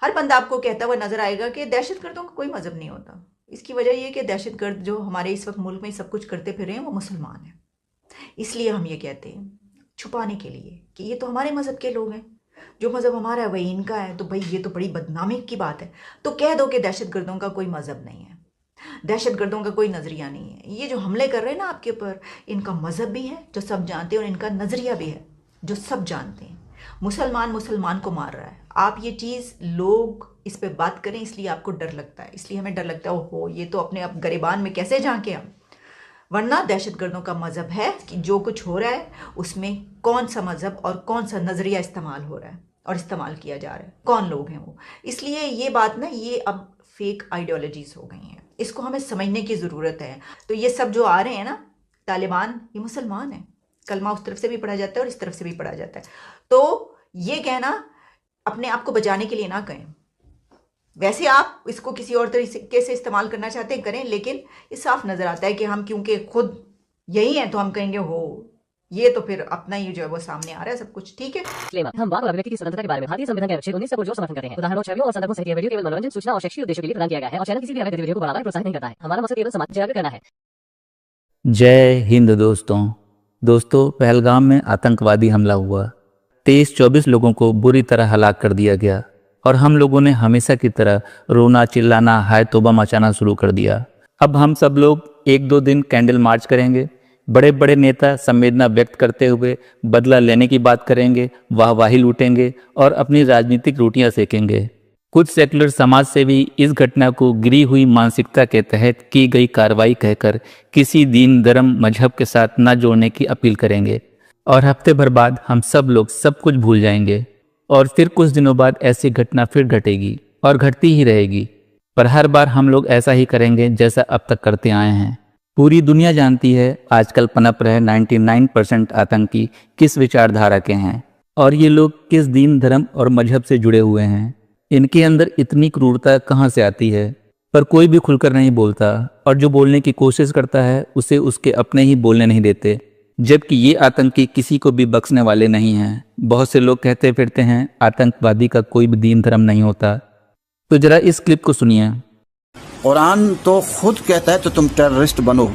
हर बंदा आपको कहता हुआ नजर आएगा कि दहशत गर्दों का कोई मजहब नहीं होता। इसकी वजह ये कि दहशत गर्द जो हमारे इस वक्त मुल्क में सब कुछ करते फिर रहे हैं वो मुसलमान हैं। इसलिए हम ये कहते हैं छुपाने के लिए कि ये तो हमारे मजहब के लोग हैं, जो मजहब हमारा है वही इनका है, तो भाई ये तो बड़ी बदनामी की बात है। तो कह दो कि दहशत गर्दों का कोई मजहब नहीं है, दहशत गर्दों का कोई नज़रिया नहीं है। ये जो हमले कर रहे हैं ना आपके ऊपर, इनका मजहब भी है जो सब जानते हैं और इनका नज़रिया भी है जो सब जानते हैं। मुसलमान मुसलमान को मार रहा है। आप ये चीज़ लोग इस पे बात करें इसलिए आपको डर लगता है, इसलिए हमें डर लगता है ओहो ये तो अपने अब गरिबान में कैसे झांके हम। वरना दहशत गर्दों का मजहब है कि जो कुछ हो रहा है उसमें कौन सा मजहब और कौन सा नज़रिया इस्तेमाल हो रहा है और इस्तेमाल किया जा रहा है, कौन लोग हैं वो। इसलिए ये बात ना ये अब फेक आइडियोलॉजीज़ हो गई हैं, इसको हमें समझने की ज़रूरत है। तो ये सब जो आ रहे हैं ना तालिबान, ये मुसलमान हैं, कलमा उस तरफ से भी पढ़ा जाता है और इस तरफ से भी पढ़ा जाता है। तो ये कहना अपने आप को बचाने के लिए ना कहें। वैसे आप इसको किसी और तरीके से इस्तेमाल करना चाहते हैं करें, लेकिन ये साफ नज़र आता है कि हम क्योंकि खुद यही हैं तो हम कहेंगे हो ये तो फिर अपना ही जो है वो सामने आ रहा है सब कुछ ठीक है। हम वाक और अभिव्यक्ति की स्वतंत्रता के बारे में भारतीय संविधान के अनुच्छेद 19 से जो समर्थन करते हैं। उदाहरणों, छवियों और संदर्भों सहित यह वीडियो केवल मनोरंजन, सूचना और शैक्षिक उद्देश्यों के लिए प्रदान किया गया है और चैनल किसी भी अवैध गतिविधियों को बढ़ावा या प्रोत्साहित नहीं करता है। हमारा मकसद केवल समाज जागरूक करना है। जय हिंद दोस्तों, पहलगाम में आतंकवादी हमला हुआ, 23-24 लोगों को बुरी तरह हलाक कर दिया गया और हम लोगों ने हमेशा की तरह रोना चिल्लाना हाय तौबा मचाना शुरू कर दिया। अब हम सब लोग 1-2 दिन कैंडल मार्च करेंगे, बड़े बड़े नेता संवेदना व्यक्त करते हुए बदला लेने की बात करेंगे, वाहवाही लूटेंगे और अपनी राजनीतिक रोटियां सेकेंगे। कुछ सेकुलर समाज सेवी इस घटना को गिरी हुई मानसिकता के तहत की गई कार्रवाई कहकर किसी दीन धर्म मजहब के साथ न जोड़ने की अपील करेंगे और हफ्ते भर बाद हम सब लोग सब कुछ भूल जाएंगे और फिर कुछ दिनों बाद ऐसी घटना फिर घटेगी और घटती ही रहेगी। पर हर बार हम लोग ऐसा ही करेंगे जैसा अब तक करते आए हैं। पूरी दुनिया जानती है आजकल पनप रहे 99% आतंकी किस विचारधारा के हैं और ये लोग किस दीन धर्म और मजहब से जुड़े हुए हैं। इनके अंदर इतनी क्रूरता कहाँ से आती है, पर कोई भी खुलकर नहीं बोलता और जो बोलने की कोशिश करता है उसे उसके अपने ही बोलने नहीं देते, जबकि ये आतंकी किसी को भी बख्शने वाले नहीं हैं। बहुत से लोग कहते फिरते हैं आतंकवादी का कोई भी दीन धर्म नहीं होता। तो जरा इस क्लिप को सुनिए। कुरान तो खुद कहता है तो तुम टेररिस्ट बनो।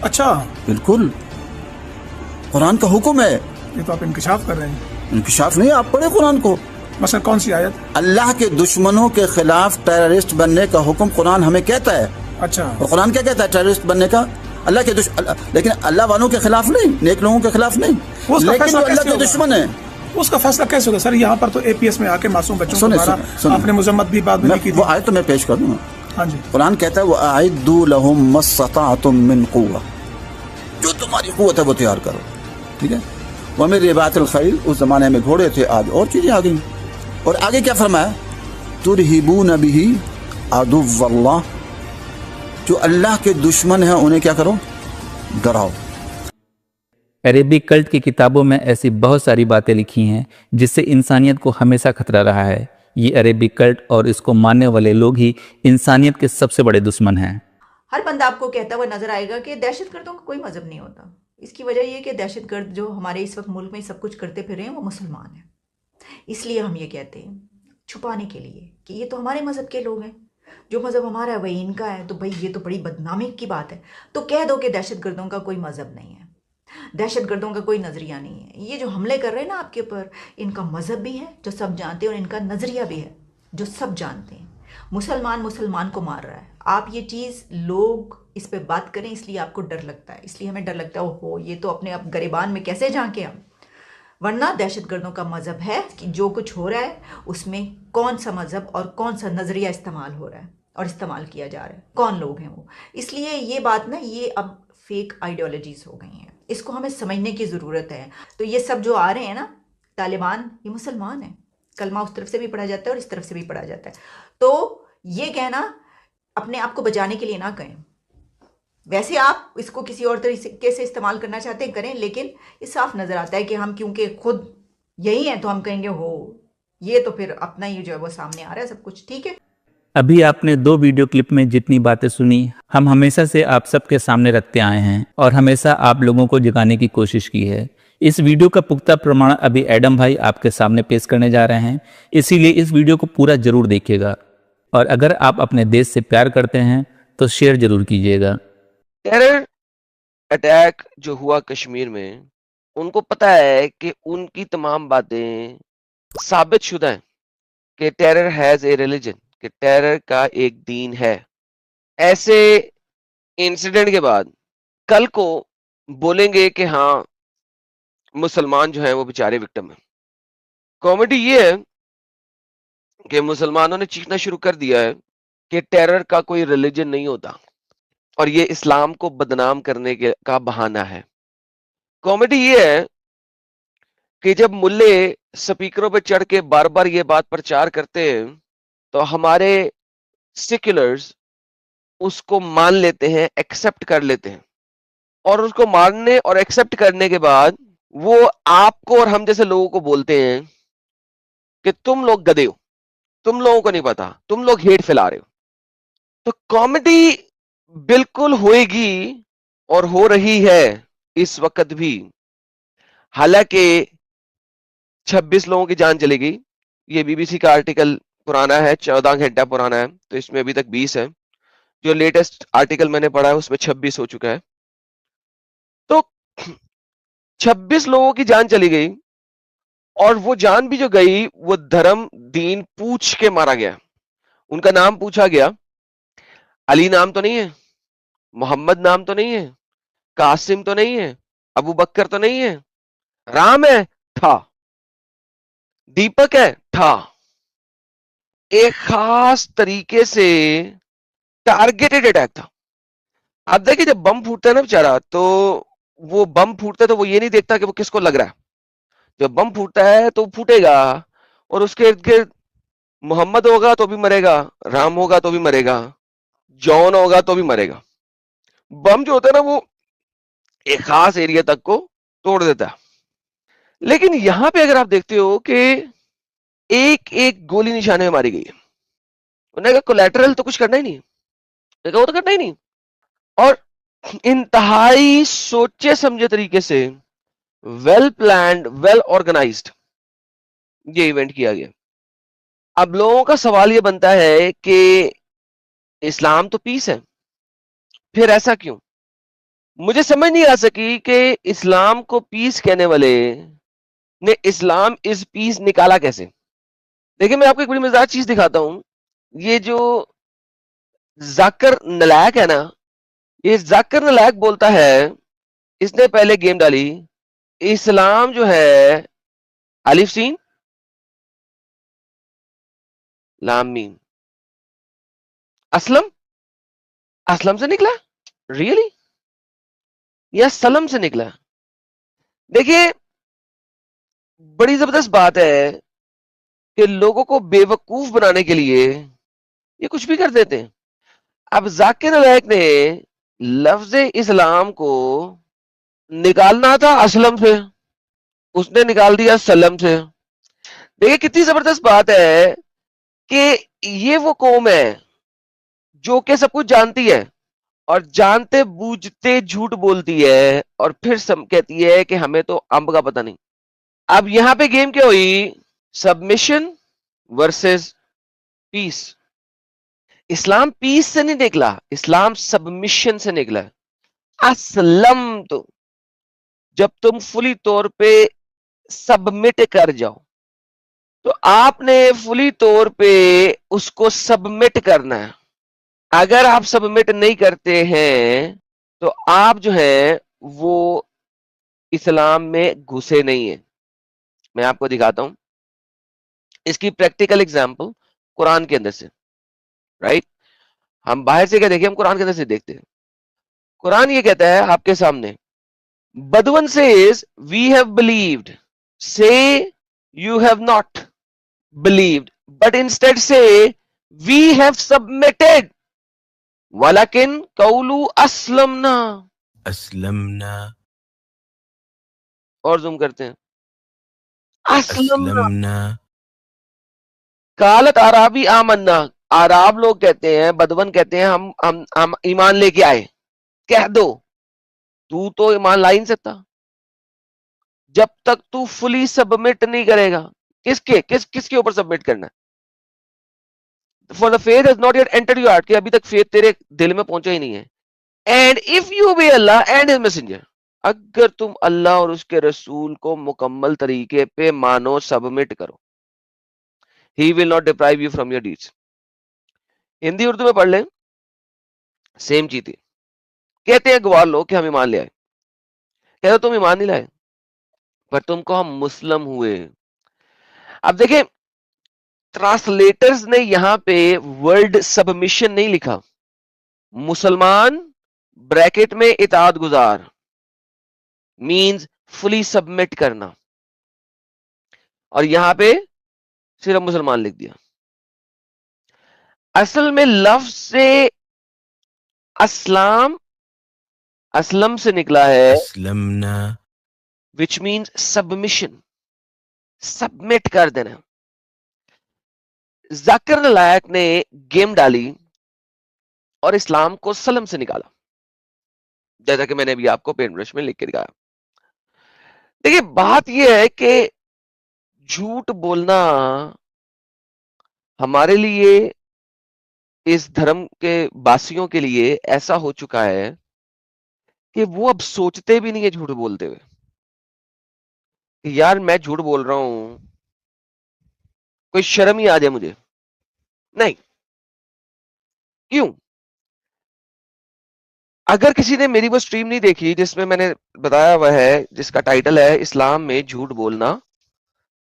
अच्छा, बिल्कुल, कुरान का हुक्म है। ये तो आप इंकिशाफ कर रहे हैं। इंकिशाफ नहीं, आप पढ़े कुरान को। मसलन कौन सी आयत? अल्लाह के दुश्मनों के खिलाफ टेररिस्ट बनने का हुक्म कुरान हमें कहता है। अच्छा, और कुरान क्या कहता है टेररिस्ट बनने का? अल्लाह के लेकिन अल्लाह वालों के खिलाफ नहीं, नेक लोगों के खिलाफ नहीं, लेकिन जो अल्लाह के दुश्मन है उसका फैसला कैसे होगा? सर यहाँ पर तो एपीएस में आके मासूम बच्चों को आपने मुजम्मत भी बात नहीं की। वो आयत तो मैं पेश कर दूंगा। हाँ जी, कुरान कहता है वो आइदू लहुम मस्तताअतुम मिन कुव्वा, जो तुम्हारी कुव्वत है वो तैयार करो। ठीक है, वो में रिबातुल खैल, उस जमाने में घोड़े थे, आज और चीजें आ गई। और आगे क्या फरमाया? तुरहिबून बिही अदुव्वल्लाह, जो अल्लाह के दुश्मन हैं उन्हें क्या करो? डराओ। अरेबिक कल्ट की किताबों में ऐसी बहुत सारी बातें लिखी हैं जिससे इंसानियत को हमेशा खतरा रहा है। ये अरेबिक कल्ट और इसको मानने वाले लोग ही इंसानियत के सबसे बड़े दुश्मन हैं। हर बंदा आपको कहता हुआ नजर आएगा कि दहशत गर्दों का कोई मजहब नहीं होता। इसकी वजह यह कि दहशत गर्द जो हमारे इस वक्त मुल्क में सब कुछ करते फिर रहे हैं वो मुसलमान हैं। इसलिए हम ये कहते हैं छुपाने के लिए कि ये तो हमारे मजहब के लोग हैं, जो मजहब हमारा है वही इनका है, तो भाई ये तो बड़ी बदनामी की बात है। तो कह दो कि दहशत गर्दों का कोई मजहब नहीं है, दहशत गर्दों का कोई नज़रिया नहीं है। ये जो हमले कर रहे हैं ना आपके ऊपर, इनका मजहब भी है जो सब जानते हैं और इनका नज़रिया भी है जो सब जानते हैं। मुसलमान मुसलमान को मार रहा है। आप ये चीज़ लोग इस पे बात करें इसलिए आपको डर लगता है, इसलिए हमें डर लगता है ओहो ये तो अपने अब गरिबान में कैसे झांके हम। वरना दहशत गर्दों का मजहब है कि जो कुछ हो रहा है उसमें कौन सा मजहब और कौन सा नज़रिया इस्तेमाल हो रहा है और इस्तेमाल किया जा रहा है, कौन लोग हैं वो। इसलिए ये बात ना ये अब फेक आइडियोलॉजीज़ हो गई हैं, इसको हमें समझने की ज़रूरत है। तो ये सब जो आ रहे हैं ना तालिबान, ये मुसलमान हैं, कलमा उस तरफ से भी पढ़ा जाता है और इस तरफ से भी पढ़ा जाता है। तो ये कहना अपने आप को बचाने के लिए ना कहें। वैसे आप इसको किसी और तरीके से इस्तेमाल करना चाहते हैं करें, लेकिन ये साफ नज़र आता है कि हम क्योंकि खुद यही हैं तो हम कहेंगे हो ये तो फिर अपना ही जो है वो सामने आ रहा है सब कुछ ठीक है। अभी आपने 2 वीडियो क्लिप में जितनी बातें सुनी हम हमेशा से आप सबके सामने रखते आए हैं और हमेशा आप लोगों को जगाने की कोशिश की है इस वीडियो का पुख्ता प्रमाण अभी एडम भाई आपके सामने पेश करने जा रहे हैं, इसीलिए इस वीडियो को पूरा जरूर देखिएगा। और अगर आप अपने देश से प्यार करते हैं तो शेयर जरूर कीजिएगा। टेरर अटैक जो हुआ कश्मीर में, उनको पता है कि उनकी तमाम बातें साबित शुदा हैं कि टेरर हैज ए रिलीजन, कि टेरर का एक दीन है। ऐसे इंसिडेंट के बाद कल को बोलेंगे कि हाँ मुसलमान जो है वो बेचारे विक्टिम है। कॉमेडी ये है कि मुसलमानों ने चीखना शुरू कर दिया है कि टेरर का कोई रिलीजन नहीं होता और ये इस्लाम को बदनाम करने का बहाना है। कॉमेडी ये है कि जब मुल्ले स्पीकरों पे चढ़ के बार बार ये बात प्रचार करते हैं तो हमारे सेक्युलर्स उसको मान लेते हैं, एक्सेप्ट कर लेते हैं, और उसको मानने और एक्सेप्ट करने के बाद वो आपको और हम जैसे लोगों को बोलते हैं कि तुम लोग गधे हो, तुम लोगों को नहीं पता, तुम लोग हेट फैला रहे हो। तो कॉमेडी बिल्कुल होएगी और हो रही है इस वक्त भी। हालांकि 26 लोगों की जान चली गई। ये बीबीसी का आर्टिकल पुराना है, 14 घंटा पुराना है, तो इसमें अभी तक 20 है। जो लेटेस्ट आर्टिकल मैंने पढ़ा है उसमें 26 हो चुका है। तो 26 लोगों की जान चली गई, और वो जान भी जो गई वो धर्म दीन पूछ के मारा गया। उनका नाम पूछा गया। अली नाम तो नहीं है, मोहम्मद नाम तो नहीं है, कासिम तो नहीं है, अबू बकर तो नहीं है, राम है, था, दीपक है, था। एक खास तरीके से टारगेटेड अटैक था। आप देखिए जब बम फूटता है ना बेचारा, तो वो बम फूटता है तो वो ये नहीं देखता कि वो किसको लग रहा है। जब बम फूटता है तो फूटेगा और उसके इर्द गिर्द मोहम्मद होगा तो भी मरेगा, राम होगा तो भी मरेगा, जॉन होगा तो भी मरेगा। बम जो होता है ना वो एक खास एरिया तक को तोड़ देता है। लेकिन यहां पे अगर आप देखते हो कि एक एक गोली निशाने में मारी गई है। उन्होंने कहा कोलैटरल तो कुछ करना ही नहीं, वो तो करना ही नहीं। और इंतहाई सोचे समझे तरीके से, वेल प्लान्ड, वेल ऑर्गेनाइज्ड ये इवेंट किया गया। अब लोगों का सवाल ये बनता है कि इस्लाम तो पीस है, फिर ऐसा क्यों? मुझे समझ नहीं आ सकी कि इस्लाम को पीस कहने वाले ने इस्लाम इज पीस निकाला कैसे। देखिए मैं आपको एक बड़ी मजेदार चीज दिखाता हूं। ये जो जाकिर नलायक है ना, ये जाकिर नलायक बोलता है, इसने पहले गेम डाली, इस्लाम जो है अलिफ सीन लाम मीम, असलम, असलम से निकला, रियली, या सलम से निकला? देखिए बड़ी जबरदस्त बात है कि लोगों को बेवकूफ बनाने के लिए ये कुछ भी कर देते हैं। अब जाकिर नायक ने लफ्ज इस्लाम को निकालना था असलम से, उसने निकाल दिया सलम से। देखिए कितनी जबरदस्त बात है कि ये वो कौम है जो कि सब कुछ जानती है और जानते बूझते झूठ बोलती है, और फिर कहती है कि हमें तो अंब का पता नहीं। अब यहां पे गेम क्या हुई? Submission versus peace. इस्लाम पीस से नहीं निकला, इस्लाम सबमिशन से निकला। असलम तो जब तुम फुली तौर पे सबमिट कर जाओ, तो आपने फुली तौर पे उसको सबमिट करना है। अगर आप सबमिट नहीं करते हैं तो आप जो है वो इस्लाम में घुसे नहीं है। मैं आपको दिखाता हूं इसकी प्रैक्टिकल एग्जांपल कुरान के अंदर से। राइट, हम बाहर से क्या देखें, हम कुरान के अंदर से देखते हैं। कुरान ये कहता है आपके सामने, बदवन सेज वी हैव बिलीव्ड, से you have not believed, but instead से वी हैव सबमिटेड, वलाकिन कौलू अस्लमना, असलमना, और जूम करते हैं, अस्लमना। असलमना, कालत आराबी आमन्ना, आराब लोग कहते हैं, बदवन कहते हैं हम ईमान लेके आए। कह दो, तू तो ईमान ला ही नहीं सकता। جب تک تو فلی سبمٹ نہیں کرے گا. کس کے اوپر سبمٹ کرنا ہے؟ For the faith has not yet entered your heart, کہ ابھی تک فیتھ تیرے دل میں پہنچا ہی نہیں ہے. And if you obey Allah and His messenger, اگر تم اللہ اور اس کے رسول کو مکمل طریقے پہ مانو, سبمٹ کرو, He will not deprive you from your deeds. Hindi Urdu میں پڑھ لیں, سیم چیز تھی. کہتے ہیں گوار لوگ کہ ہم ایمان لے آئے. کہتے تم ایمان نہیں لائے, پر تم کو ہم مسلم ہوئے. اب دیکھیں, ٹرانسلیٹرز نے یہاں پہ ورڈ سبمیشن نہیں لکھا. مسلمان بریکٹ میں اطاعت گزار مینز فلی سبمٹ کرنا, اور یہاں پہ صرف مسلمان لکھ دیا. اصل میں لفظ سے اسلم سے نکلا ہے, أسلمنا which means submission, سبمٹ کر دینا. ذاکر نالائق نے گیم ڈالی اور اسلام کو سلم سے نکالا, جیسا کہ میں نے ابھی آپ کو پین برش میں لکھ کے دکھایا. دیکھیے بات یہ ہے کہ جھوٹ بولنا ہمارے لیے, اس دھرم کے باسیوں کے لیے ایسا ہو چکا ہے کہ وہ اب سوچتے بھی نہیں ہے جھوٹ بولتے ہوئے کہ یار میں جھوٹ بول رہا ہوں, کوئی شرم ہی آ جائے مجھے. نہیں, کیوں؟ اگر کسی نے میری وہ سٹریم نہیں دیکھی جس میں میں نے بتایا ہوا ہے, جس کا ٹائٹل ہے اسلام میں جھوٹ بولنا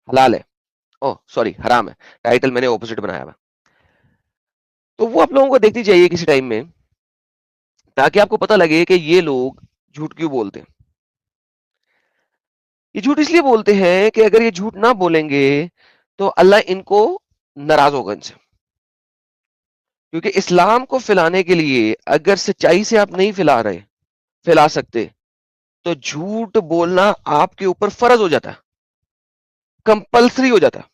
حلال ہے, سوری حرام ہے, ٹائٹل میں نے اپوزٹ بنایا ہوا, تو وہ آپ لوگوں کو دیکھنی چاہیے کسی ٹائم میں, تاکہ آپ کو پتہ لگے کہ یہ لوگ جھوٹ کیوں بولتے ہیں. یہ جھوٹ اس لیے بولتے ہیں کہ اگر یہ جھوٹ نہ بولیں گے تو اللہ ان کو ناراض ہوگا ان سے. کیونکہ اسلام کو پھیلانے کے لیے اگر سچائی سے آپ نہیں پھیلا سکتے, تو جھوٹ بولنا آپ کے اوپر فرض ہو جاتا ہے, کمپلسری ہو جاتا ہے.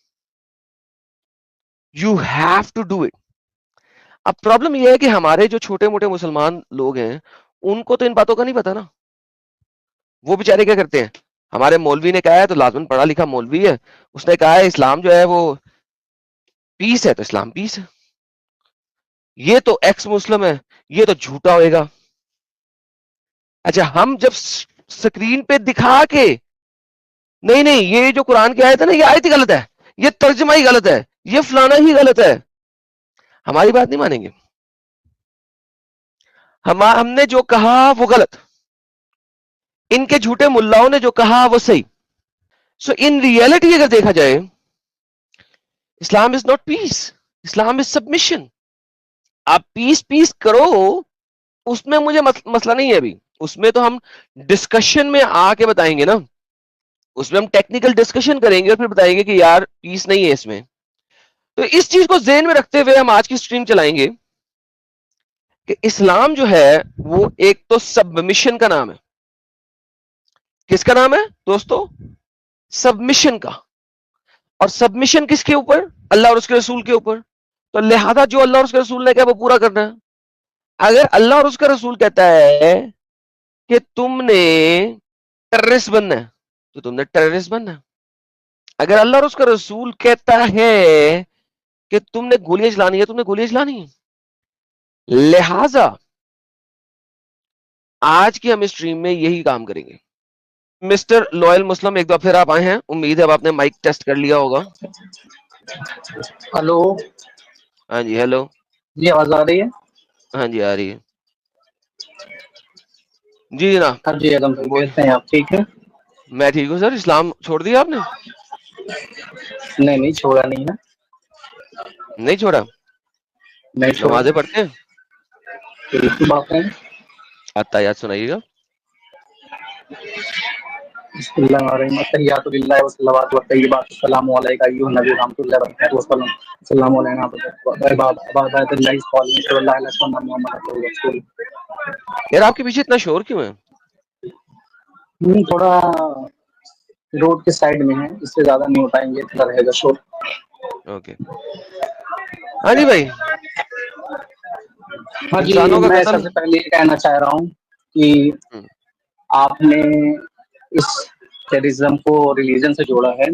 You have to do it. اب پرابلم یہ ہے کہ ہمارے جو چھوٹے موٹے مسلمان لوگ ہیں ان کو تو ان باتوں کا نہیں پتا نا. وہ بیچارے کیا کرتے ہیں, ہمارے مولوی نے کہا ہے تو لازمن پڑھا لکھا مولوی ہے, اس نے کہا ہے اسلام جو ہے وہ پیس ہے, تو اسلام پیس ہے. یہ تو ایکس مسلم ہے, یہ تو جھوٹا ہوئے گا. اچھا, ہم جب سکرین پہ دکھا کے نہیں یہ جو قرآن کی آیت ہے نا, یہ آیت ہی غلط ہے, یہ ترجمہ ہی غلط ہے, یہ فلانا ہی غلط ہے, ہماری بات نہیں مانیں گے. ہم نے جو کہا وہ غلط, ان کے جھوٹے ملاؤں نے جو کہا وہ صحیح. سو ان ریئلٹی اگر دیکھا جائے, اسلام is not piece, Islam is submission. آپ پیس کرو, اس میں مجھے مسئلہ نہیں ہے ابھی, اس میں تو ہم ڈسکشن میں آ کے بتائیں گے نا, اس میں ہم ٹیکنیکل ڈسکشن کریں گے اور پھر بتائیں گے کہ یار پیس نہیں ہے اس میں. تو اس چیز کو ذہن میں رکھتے ہوئے ہم آج کی سٹریم چلائیں گے کہ اسلام جو ہے وہ ایک تو سبمیشن کا نام ہے. کس کا نام ہے دوستو؟ سبمیشن کا. اور سبمیشن کس کے اوپر؟ اللہ اور اس کے رسول کے اوپر. تو لہذا جو اللہ اور اس کے رسول نے کہا وہ پورا کرنا ہے. اگر اللہ اور اس کا رسول کہتا ہے کہ تم نے ٹیررسٹ بننا ہے تو تم نے ٹیررسٹ بننا ہے. اگر اللہ اور اس کا رسول کہتا ہے کہ تم نے گولیاں چلانی ہے, تم نے گولیاں چلانی ہے. لہذا آج کی ہم اسٹریم میں یہی کام کریں گے. مسٹر لوئل مسلم, ایک دفعہ پھر آپ آئے ہیں, امید ہے اب آپ نے مائک ٹیسٹ کر لیا ہوگا. ہلو, ہاں جی, ہیلو, جی آواز آ رہی ہے؟ ہاں جی آ رہی ہے. جی جناب, ہاں جی اعظم بھائی, کیسے ہیں آپ؟ ٹھیک ہے, میں ٹھیک ہوں سر. اسلام چھوڑ دیا آپ نے؟ نہیں چھوڑا نہیں ہے, نہیں چھوڑا. نہیں چھوڑا. نمازیں پڑھتے ہیں؟ ایک ہی بات ہے. آیات سنائیے گا. بسم اللہ الرحمن الرحیم. التحیات للہ والصلوات والطیبات, السلام علیکم ایھا النبی ورحمۃ اللہ وبرکاتہ. السلام علیکم عباد اللہ صلی اللہ علیہ وسلم محمد رسول. یار آپ کے پیچھے اتنا شور کیوں ہے؟ تھوڑا روڈ کے سائڈ میں ہے, اس سے زیادہ نہیں ہو پائیں گے, اتنا رہے گا شور. اوکے. ہاں جی بھائی, ہاں جی, انسانوں کا میں قتل. سب سے پہلے یہ کہنا چاہ رہا ہوں کہ آپ نے اس टेररिज्म को रिलीजन से जोड़ा है।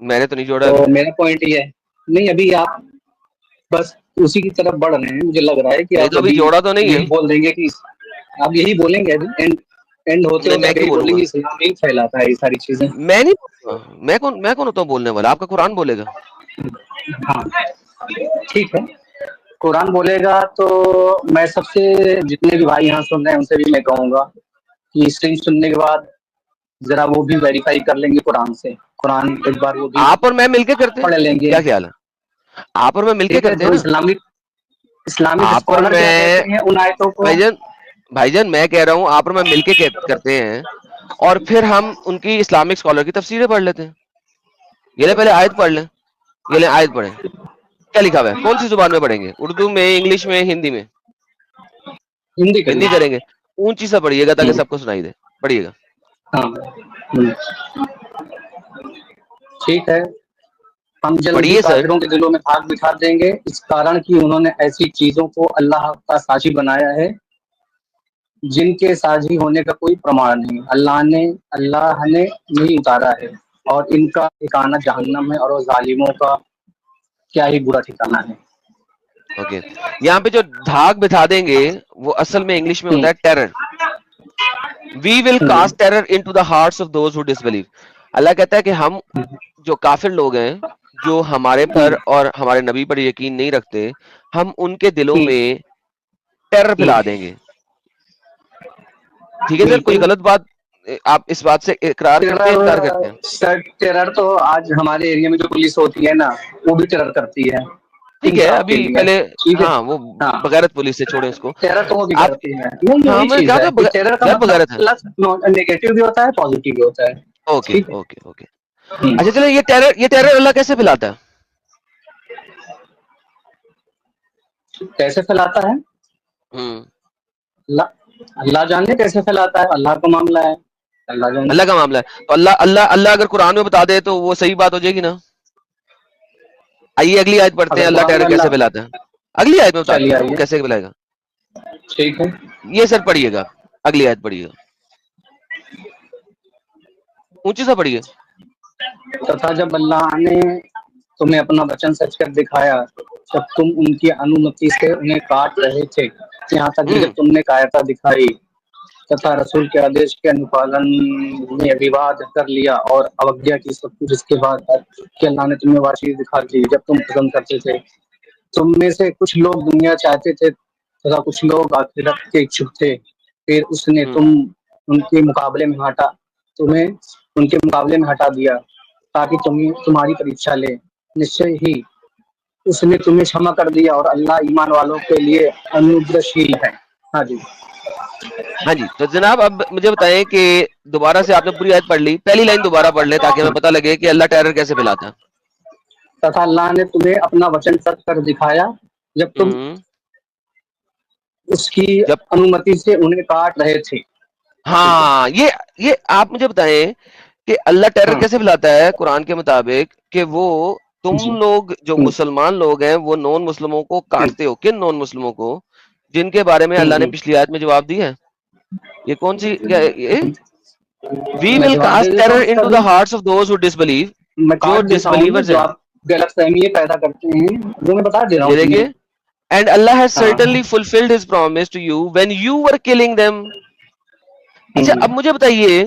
मैंने तो नहीं जोड़ा तो अभी। मेरा पॉइंट ये है, नहीं अभी आप बस उसी की तरफ बढ़ रहे हैं, मुझे लग रहा है कि नहीं आप तो अभी अभी जोड़ा तो नहीं है। यही बोल देंगे कि आप यही बोलेंगे अभी, एंड होते नहीं, होते मैं आप क्यों यही बोलूंगा? बोलेंगे इस्लाम ही फैलाता है ये सारी चीजें। मैं नहीं बोलूंगा, मैं कौन होता हूँ बोलने वाला? आपका कुरान बोलेगा। हाँ ठीक है, कुरान बोलेगा तो मैं सबसे, जितने भी भाई यहाँ सुन रहे हैं उनसे भी मैं कहूंगा कि स्ट्रीम सुनने के बाद जरा वो भी वेरीफाई कर लेंगे कुरान से, कुरान एक बार वो भी आप और मैं मिलके करते पढ़ हैं, लेंगे। क्या ख्याल है? आप और मैं मिलके ठीक है, करते हैं जो ना। इस्लामिक आप और स्कॉलर क्या मैं, कहते हैं उन आयतों को, भाईजान मैं कह रहा हूँ आप और मैं मिलके करते हैं, और फिर हम उनकी इस्लामिक स्कॉलर की तफसीरें पढ़ लेते हैं। ये ले पहले आयत पढ़ लें, ये ले आयत पढ़ें, क्या लिखा हुआ है, कौन सी जुबान में पढ़ेंगे? उर्दू में, इंग्लिश में, हिंदी में? हिंदी हिंदी करेंगे। ऊंची सा पढ़िएगा ताकि सबको सुनाई दे, पढ़िएगा। हाँ ठीक है, हम जल्द ही पढ़िए सर। काफिरों के दिलों में आग बिठा देंगे, इस कारण कि उन्होंने ऐसी चीजों को अल्लाह का साझी बनाया है जिनके साझी होने का कोई प्रमाण नहीं, अल्लाह ने नहीं उतारा है, और इनका ठिकाना जहन्नम है, और वो जालिमों का क्या ही बुरा ठिकाना है। ओके, यहाँ पे जो धाक बिठा देंगे वो असल में इंग्लिश में होता है terror. We will cast terror into the hearts of those who disbelieve. अल्लाह कहता है कि हम जो काफिर लोग हैं, जो हमारे पर और हमारे नबी पर यकीन नहीं रखते, हम उनके दिलों में टेरर फैला देंगे। ठीक है सर, कोई गलत बात, आप इस बात से इकरार करते हैं, इनकार करते हैं? सर टेरर तो आज हमारे एरिया में जो पुलिस होती है ना, वो भी टेरर करती है। ठीक है, अभी पहले हाँ वो बगैरत पुलिस से छोड़े उसको। टेरर तो वो भी करती है। हाँ, मैं कहा था टेरर का बगैरत है, नेगेटिव भी होता है, पॉजिटिव भी होता है। Okay okay okay. अच्छा चलो, ये टेरर अल्लाह कैसे फैलाता है? कैसे फैलाता है? अल्लाह जाने कैसे फैलाता है, अल्लाह का मामला है, अल्लाह का मामला है। तो अल्लाह अगर कुरान में बता दे तो वो सही बात हो जाएगी ना। आइए अगली आयत पढ़ते हैं, अल्लाह टेरर कैसे फैलाता है। अगली आयत में बताते हैं कैसे फैलाएगा। ठीक है, ये सर पढ़िएगा, अगली आयत पढ़िएगा, ऊंची सा पढ़िए। तथा जब अल्लाह ने तुम्हें अपना वचन सच कर दिखाया, जब तुम उनकी अनुमति से उन्हें काट रहे थे, यहाँ तक कि जब तुमने कायरता दिखाई तथा रसूल के आदेश के अनुपालन में विवाद कर लिया और अवज्ञा की सब कुछ, इसके बाद कि अल्लाह ने तुम्हें वह चीज दिखा दी जब तुम पसंद करते थे। तुम में से कुछ लोग दुनिया चाहते थे तथा कुछ लोग आखिरत के इच्छुक थे, फिर उसने तुम्हें उनके मुकाबले में हटा दिया ताकि तुम्हारी परीक्षा ले। निश्चय ही उसने तुम्हें क्षमा कर दिया, और अल्लाह ईमान वालों के लिए अनुग्रहशील है। हाँ जी, हाँ जी। तो जनाब अब मुझे बताएं कि दोबारा से आपने पूरी आयत पढ़ ली, पहली लाइन दोबारा पढ़ ले ताकि हमें पता लगे कि अल्लाह टेरर कैसे फैलाता है। तथा अल्लाह ने तुम्हें अपना वचन सच कर दिखाया जब तुम उसकी अनुमति से उन्हें काट रहे थे। हाँ, ये आप मुझे बताएं कि अल्लाह टेरर कैसे फैलाता है कुरान के मुताबिक, कि वो तुम लोग जो मुसलमान लोग हैं वो नॉन मुस्लिमों को काटते हो। किन नॉन मुस्लिमों को? जिनके बारे में अल्लाह ने पिछली आयत में जवाब दिया है। ये कौन सी we will cast terror into the hearts of those who disbelieve, जो डिसबिलीवर्स हैं, गलतफहमी पैदा करते हैं, वो मैं बता दे रहा हूं। देखिए, and Allah has certainly fulfilled his promise to you when you were killing them. अच्छा अब मुझे बताइए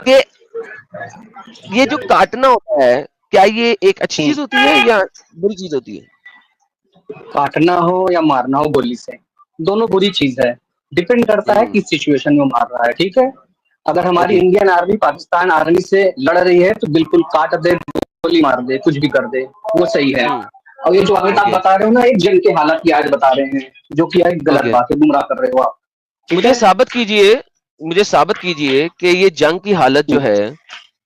कि ये जो काटना होता है, क्या ये एक अच्छी चीज होती है या बुरी चीज होती है? काटना हो या मारना हो गोली से, दोनों बुरी चीज है, डिपेंड करता है किस सिचुएशन में मार रहा है। ठीक है, अगर हमारी इंडियन आर्मी पाकिस्तान आर्मी से लड़ रही है तो बिल्कुल काट दे, गोली मार दे, कुछ भी कर दे, वो सही है। और ये जो आप बता रहे हो ना, एक जंग के हालात की आज बता रहे हैं, जो कि एक गलत बात है, गुमराह कर रहे हो आप। मुझे साबित कीजिए कि ये जंग की हालत जो है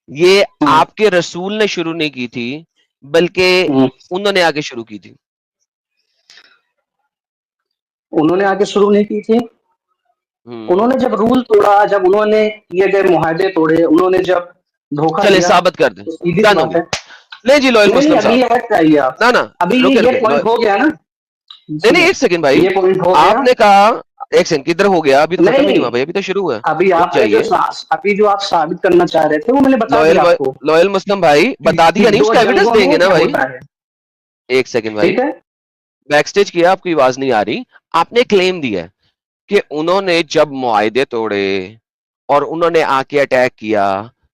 ये आपके रसूल ने शुरू नहीं की थी, बल्कि उन्होंने आगे शुरू की थी। उन्होंने आगे शुरू नहीं की थी। उन्होंने जब रूल तोड़ा, जब उन्होंने किए गए मुआहदे तोड़े, उन्होंने जब धोखा दिया, साबित कर दे। नहीं जी, लॉयल मुस्लिम साहब, ना अभी ये पॉइंट हो गया ना। नहीं एक सेकंड भाई, आपने कहा ایک سیکنڈ کدھر ہو گیا؟ ابھی تو ختم ہی نہیں ہوا بھائی، ابھی تو شروع ہوا. ابھی آپ نے جو آپ ثابت کرنا چاہ رہے تھے وہ میں نے بتا دیا آپ کو. لوئل مسلم بھائی بتا دیا نہیں، اس کا ایویڈنس دیں گے نا بھائی. ایک سیکنڈ بھائی، ٹھیک ہے. بیک سٹیج کیا، آپ کی آواز نہیں آ رہی. آپ نے کلیم دیا کہ انہوں نے جب معاہدے توڑے اور انہوں نے آ کے اٹیک کیا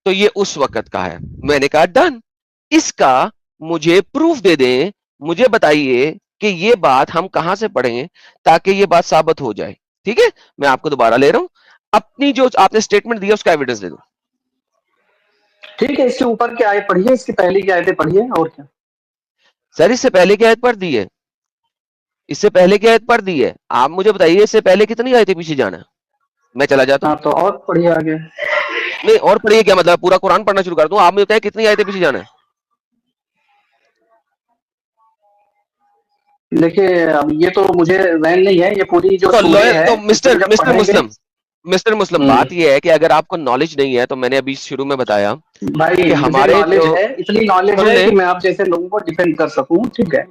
تو یہ اس وقت کا ہے. میں نے کہا ڈن، اس کا مجھے پروف دے دیں، مجھے بتائیے کہ یہ بات ہم کہاں سے پڑھیں تاکہ یہ بات ثابت ہو جائے. ٹھیک ہے، میں آپ کو دوبارہ لے رہا ہوں، اپنی جو آپ نے اسٹیٹمنٹ دیا اس کا ایویڈنس دے دو. ٹھیک ہے، اس کے اوپر کی آیت پڑھیے، اس کی پہلی کی آیتیں پڑھیے. اور کیا سر؟ اس سے پہلے کی آیت پڑھ دی ہے، اس سے پہلے کی آیت پڑھ دی ہے. آپ مجھے بتائیے اس سے پہلے کتنی آیتیں پیچھے جانا ہے؟ میں چلا جاتا ہوں. ہاں تو اور پڑھیے آگے. نہیں اور پڑھیے کیا مطلب؟ پورا قرآن پڑھنا شروع کر دوں؟ آپ مجھے بتائیں کتنی آیتیں پیچھے جانا ہے؟ دیکھیے اب یہ تو مجھے ذہن نہیں ہے، یہ پوری جو سورہ ہے تو مسٹر مسلم ہوں، بات یہ ہے کہ اگر آپ کو نالج نہیں ہے تو میں نے ابھی شروع میں بتایا بھائی کہ مجھے ہمارے نالج جو ہے، اتنی نالج سن ہے لیں کہ میں آپ جیسے لوگوں کو ڈیفینڈ کر سکوں. ٹھیک ہے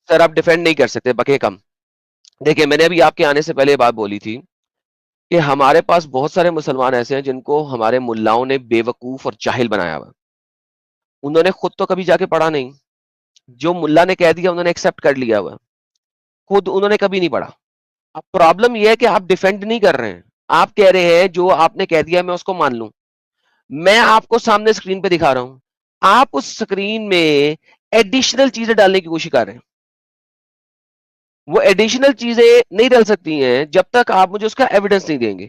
سر، آپ ڈیفینڈ نہیں کر سکتے بکے کم. دیکھیں میں نے ابھی آپ کے آنے سے پہلے یہ بات بولی تھی کہ ہمارے پاس بہت سارے مسلمان ایسے ہیں جن کو ہمارے ملاؤں نے بے وقوف اور جاہل بنایا ہوا. انہوں نے خود تو کبھی جا کے پڑھا نہیں، جو ملا نے کہہ دیا انہوں نے ایکسپٹ کر لیا ہوا، خود انہوں نے کبھی نہیں پڑھا. اب پرابلم یہ ہے کہ آپ ڈیفینڈ نہیں کر رہے ہیں، آپ کہہ رہے ہیں جو آپ نے کہہ دیا میں اس کو مان لوں. میں آپ کو سامنے اسکرین پہ دکھا رہا ہوں، آپ اس اسکرین میں ایڈیشنل چیزیں ڈالنے کی کوشش کر رہے ہیں. وہ ایڈیشنل چیزیں نہیں ڈال سکتی ہیں جب تک آپ مجھے اس کا ایویڈنس نہیں دیں گے.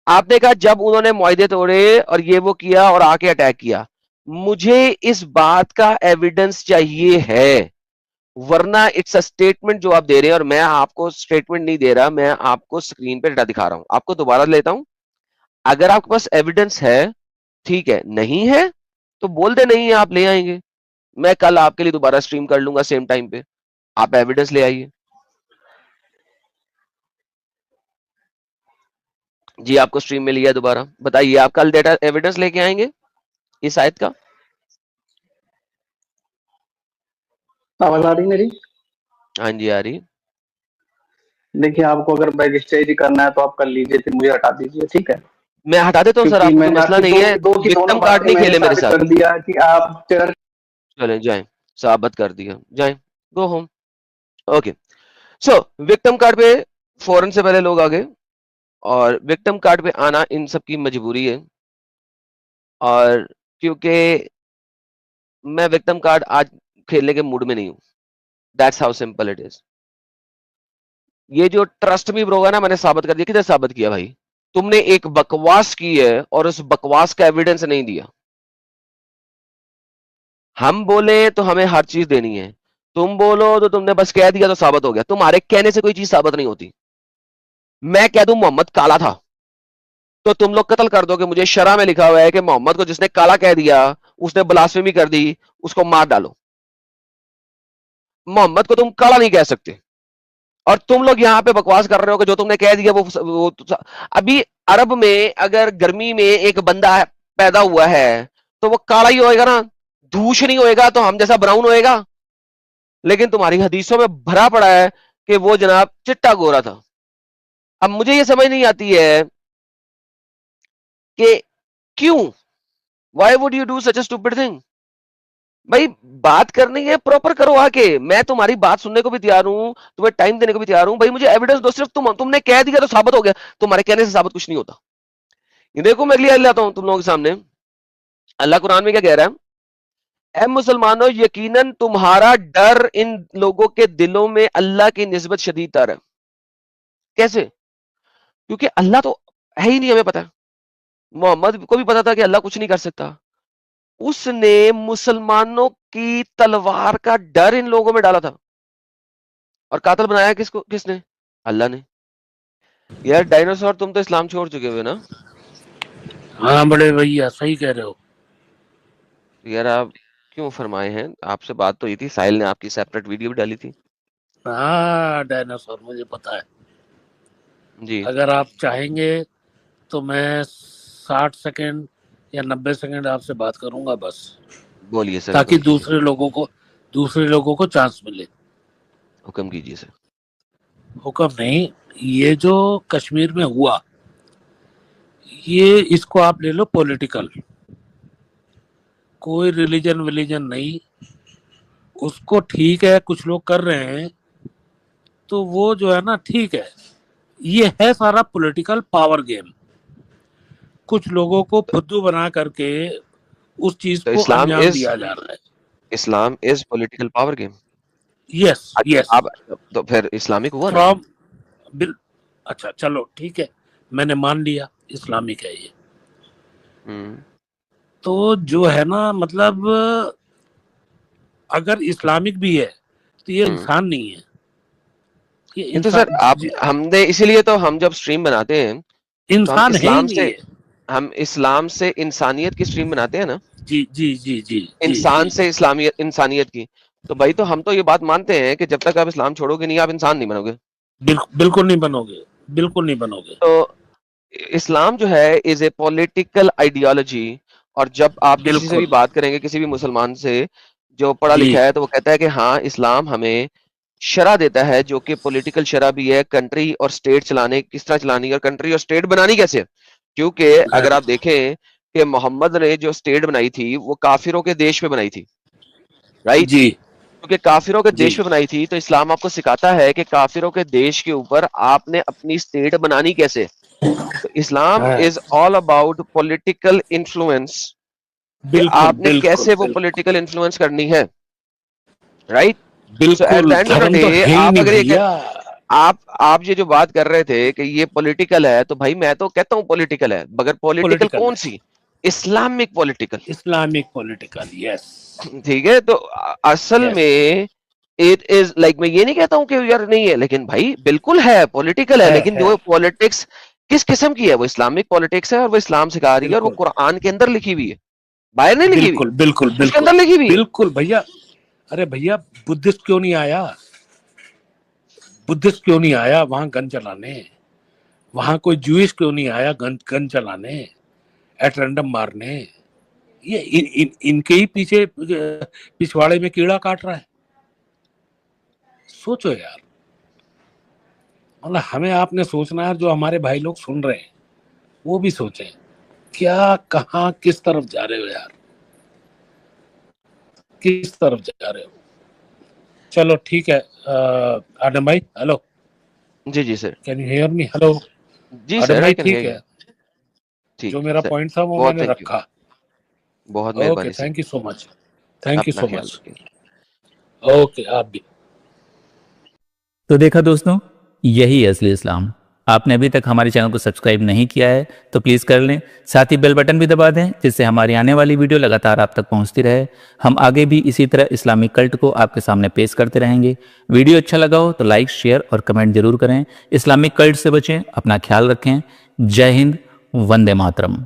آپ نے کہا جب انہوں نے معاہدے توڑے اور یہ وہ کیا اور آ کے اٹیک کیا، مجھے اس بات کا ایویڈنس چاہیے ہے، ورنہ اٹس اے اسٹیٹمنٹ جو آپ دے رہے ہیں، اور میں آپ کو اسٹیٹمنٹ نہیں دے رہا، میں آپ کو اسکرین پہ ڈیٹا دکھا رہا ہوں. آپ کو دوبارہ لیتا ہوں، اگر آپ کے پاس ایویڈنس ہے ٹھیک ہے، نہیں ہے تو بول دے نہیں ہے، آپ لے آئیں گے. میں کل آپ کے لیے دوبارہ اسٹریم کر لوں گا سیم ٹائم پہ، آپ ایویڈنس لے آئیے. جی آپ کو اسٹریم میں لیا دوبارہ، بتائیے آپ کل ڈیٹا ایویڈنس لے کے آئیں گے اس آیت کا؟ آواز آ رہی میری؟ ہاں جی آ رہی. دیکھیے آپ کو اگر بیک اسٹیج کرنا ہے تو آپ کر لیجیے، پھر مجھے ہٹا دیجیے. ٹھیک ہے، میں ہٹا دیتا ہوں سر، آپ کیونکہ کو میں کوئی نے آپ مسئلہ کی نہیں ہے. دو کی دونوں وکٹم کارڈ باتیں نہیں میں نے کھیلے میرے ثابت ساتھ. کر دیا کہ آپ چلیں جائیں، ثابت کر دیا، جائیں go home. Okay so victim card پہ فوراً سے پہلے لوگ آگے، اور وکٹم کارڈ پہ آنا ان سب کی مجبوری ہے. اور کیونکہ میں وکٹم کارڈ آج کھیلنے کے موڈ میں نہیں ہوں. That's how simple it is. یہ جو ٹرسٹ می برو ہے نا، میں نے ثابت کر دیا. کدھر ثابت کیا بھائی؟ تم نے ایک بکواس کی ہے اور اس بکواس کا ایویڈنس نہیں دیا. ہم بولے تو ہمیں ہر چیز دینی ہے، تم بولو تو تم نے بس کہہ دیا تو ثابت ہو گیا. تمہارے کہنے سے کوئی چیز ثابت نہیں ہوتی. میں کہہ دوں محمد کالا تھا تو تم لوگ قتل کر دو کہ مجھے شرع میں لکھا ہوا ہے کہ محمد کو جس نے کالا کہہ دیا اس نے بلاسفیمی کر دی، اس کو مار ڈالو. محمد کو تم کالا نہیں کہہ سکتے، اور تم لوگ یہاں پہ بکواس کر رہے ہو کہ جو تم نے کہہ دیا وہ ابھی عرب میں اگر گرمی میں ایک بندہ پیدا ہوا ہے تو وہ کالا ہی ہوئے گا نا، دھوش نہیں ہوئے گا، تو ہم جیسا براؤن ہوئے گا. لیکن تمہاری حدیثوں میں بھرا پڑا ہے کہ وہ جناب چٹا گورا تھا. اب مجھے یہ سمجھ نہیں آتی ہے کہ کیوں، Y would you do such a stupid thing. بھائی بات کرنی ہے پراپر کرو آ کے. میں تمہاری بات سننے کو بھی تیار ہوں، تمہیں ٹائم دینے کو بھی تیار ہوں. بھائی مجھے ایویڈنس دو، صرف تم نے کہہ دیا تو ثابت ہو گیا. تمہارے کہنے سے ثابت کچھ نہیں ہوتا. یہ دیکھو میں اگلی آیت لاتا ہوں تم لوگوں کے سامنے. اللہ قرآن میں کیا کہہ رہا ہے؟ اے مسلمانوں یقیناً تمہارا ڈر ان لوگوں کے دلوں میں اللہ کی نسبت شدید تر ہے. کیسے؟ کیونکہ اللہ تو ہے ہی نہیں، ہمیں پتا ہے. محمد کو بھی پتا تھا کہ اللہ کچھ نہیں کر سکتا. اس نے مسلمانوں کی تلوار کا ڈر ان لوگوں میں ڈالا تھا، اور قاتل بنایا کس نے؟ اللہ نے. یار ڈائنوسور تم تو اسلام چھوڑ چکے ہوئے نا؟ ہاں بڑے بھیا صحیح کہہ رہے ہو. یار آپ کیوں فرمائے ہیں؟ آپ سے بات تو یہ تھی، ساحل نے آپ کی سیپریٹ ویڈیو بھی ڈالی تھی. ہاں ڈائناسور مجھے پتا ہے. جی اگر آپ چاہیں گے تو میں 60 سیکنڈ یا 90 سیکنڈ آپ سے بات کروں گا بس، بولیے سر، تاکہ حکم کیجیے. دوسرے لوگوں کو چانس ملے. حکم کیجیے سر. हुक्म नहीं, ये जो कश्मीर में हुआ, ये इसको आप ले लो पॉलिटिकल, कोई रिलीजन नहीं, उसको ठीक है कुछ लोग कर रहे हैं तो वो जो है ना ठीक है, ये है सारा पॉलिटिकल पावर गेम, कुछ लोगों को फुद्दू बना करके उस चीज तो को इस्लाम अंजाम इज दिया जा रहा है। Islam is political power game. Yes yes, आप तो फिर इस्लामिक हुआ ना? फ्रॉम बिल, अच्छा चलो ठीक है, मैंने मान लिया इस्लामिक है ये। तो जो है ना, मतलब अगर इस्लामिक भी है तो ये इंसान नहीं है, ये तो सर आप हमने इसीलिए तो हम जब स्ट्रीम बनाते हैं तो हम इंसान है ही इस्लाम नहीं से, है। हम इस्लाम से इंसानियत की स्ट्रीम बनाते हैं ना, जी जी जी जी, इंसान जी, से इस्लामियत, इंसानियत की। तो भाई तो हम तो ये बात मानते हैं कि जब तक आप इस्लाम छोड़ोगे नहीं, आप इंसान नहीं बनोगे। बिल्कुल नहीं बनोगे, बिल्कुल नहीं बनोगे। तो इस्लाम जो है इज ए पॉलिटिकल आइडियोलॉजी। और जब आप किसी से भी बिल्कुल बात करेंगे, किसी भी मुसलमान से जो पढ़ा जी, लिखा है, तो वो कहता है कि हाँ इस्लाम हमें शरा देता है, जो कि पॉलिटिकल शरा भी है, कंट्री और स्टेट चलाने, किस तरह चलानी है और कंट्री और स्टेट बनानी कैसे। क्योंकि अगर आप देखें कि मोहम्मद ने जो स्टेट बनाई थी वो काफिरों के देश में बनाई थी, राइट? जी क्योंकि काफिरों के जी, देश में बनाई थी, तो इस्लाम आपको सिखाता है कि काफिरों के देश के ऊपर आपने अपनी स्टेट बनानी कैसे। तो इस्लाम हाँ, is all about political influence, कि बिल्कुल आपने बिल्कुल कैसे वो बिल्कुल पॉलिटिकल इन्फ्लुएंस करनी है, राइट? सो एट बिल्कुल, द एंड ऑफ द धर्म तो डे है ही आप नहीं अगर ये भैया। आप ये जो बात कर रहे थे कि ये पॉलिटिकल है, तो भाई मैं तो कहता हूँ पॉलिटिकल है, मगर पॉलिटिकल पॉलिटिकल कौन है, सी? Islamic political. Islamic political, yes ठीक है, तो असल यस, में इट इज लाइक, मैं ये नहीं कहता हूँ कि यार नहीं है, लेकिन भाई बिल्कुल है, पॉलिटिकल है, लेकिन है, वो पॉलिटिक्स किस किस्म की है? वो इस्लामिक पॉलिटिक्स है, और वो इस्लाम सिखा रही है, और वो बिल्कुल कुरान के अंदर लिखी हुई है, बाहर नहीं लिखी हुई, बिल्कुल बिल्कुल उसके बिल्कुल अंदर लिखी हुई है। बिल्कुल भैया। अरे भैया, बुद्धिस्ट क्यों नहीं आया? बुद्धिस्ट क्यों नहीं आया वहां गन चलाने? वहां कोई ज्यूइश क्यों नहीं आया गन चलाने, एट रैंडम मारने? ये इनके ही पीछे पिछवाड़े में कीड़ा काट रहा है। सोचो यार, मतलब हमें आपने सोचना है, जो हमारे भाई लोग सुन रहे हैं वो भी सोचें, क्या कहाँ किस तरफ जा रहे हो यार, किस तरफ जा रहे हो। चलो ठीक है, आदम भाई हेलो, जी जी sir, can you hear me? Hello जी आदम सर, भाई, आई कैन ठीक हियर है, यू। ठीक जो है मेरा सर, पॉइंट था वो बहुत मैंने थैंक यू, रखा। बहुत ओके, मेहरबानी sir, thank you so much, thank you अपना सो ख्याल मच। रखिए। ओके, आप भी। तो देखा दोस्तों, यही है असली इस्लाम। आपने अभी तक हमारे चैनल को सब्सक्राइब नहीं किया है तो प्लीज़ कर लें, साथ ही बेल बटन भी दबा दें, जिससे हमारी आने वाली वीडियो लगातार आप तक पहुंचती रहे। हम आगे भी इसी तरह इस्लामिक कल्ट को आपके सामने पेश करते रहेंगे। वीडियो अच्छा लगा हो तो लाइक, शेयर और कमेंट जरूर करें। इस्लामिक कल्ट से बचें, अपना ख्याल रखें। जय हिंद, वंदे मातरम।